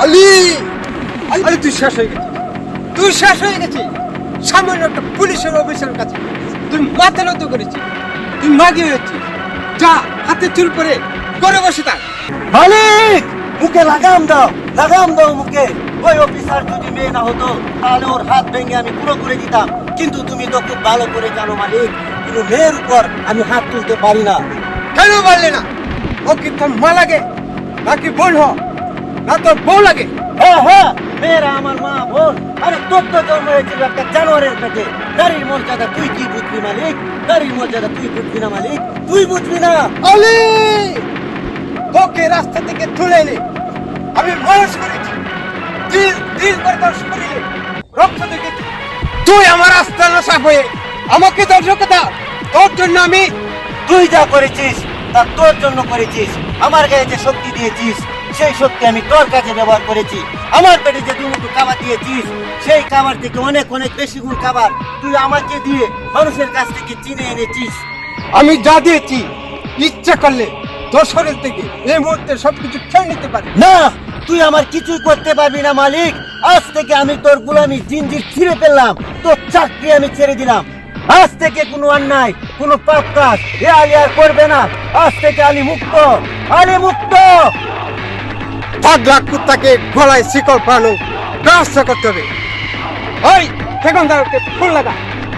আলী, আলী তুই শেষ হয়ে গেছিস, তুই শেষ হয়ে গেছিস। সামান্য একটা পুলিশের অফিসারের কাছে তুই মাথা নত করেছিস, তুই মাগি হয়েছিস। যা, হাতে চুল করে করে বসে থাক। মালিক, মুখে লাগাম দাও মুখে। ওই অফিসার যদি মেয়ে না হতো তাহলে ওর হাত ভেঙে আমি পুরো করে দিতাম। কিন্তু তুমি তো খুব ভালো করে জানো মালিক, কোনো মেয়ের উপর আমি হাত তুলতে পারি না। কেন পারলে না? ও কি তোর মা লাগে নাকি বোন হ, না তোর বউ লাগে? হ্যাঁ, মেয়েরা আমার মা বোন। আরে তোর তো জন্ম হয়েছিল একটা জানোয়ারের পেটে। নারীর মর্যাদা তুই কি বুঝবি মালিক? নারীর মর্যাদা তুই বুঝবি না মালিক, তুই বুঝবি না। আলী, তোকে রাস্তা থেকে তুলে এনে আমি মানুষ করেছি, দিল দিল করে তোর শরীরে রক্ত দেখেছি। তুই আমার রাস্তা নশা হয়ে আমাকে দর্শকতা, তোর জন্য আমি। তুই যা করেছিস তা তোর জন্য করেছিস। আমার গায়ে যে শক্তি দিয়েছিস সেই শক্তি আমি তোর কাছে ব্যবহার করেছি। আমার পেটে যে দুমুঠো খাবার দিয়েছিস সেই খাবার থেকে অনেক অনেক বেশি গুণ খাবার তুই আমাকে দিয়ে মানুষের কাছ থেকে চিনে এনেছিস। আমি যা দিয়েছি ইচ্ছা করলে তোর শরীর থেকে এই মুহূর্তে সবকিছু খেয়ে নিতে পারি। না, তুই আমার কিছুই করতে পারবি না মালিক। আজ থেকে আমি তোর গোলামি জিনজির ছিঁড়ে ফেললাম, তোর চাকরি আমি ছেড়ে দিলাম। আজ থেকে কোনো অন্যায়, কোনো পাপ কাজ এ আলী আর করবে না। আজ থেকে আলী মুক্ত, আলী মুক্ত। পাগলা কুত্তাকে গলায় শিকল পানো ব্যবস্থা করতে হবে। ওই ঠিকাদারকে ফোন লাগা।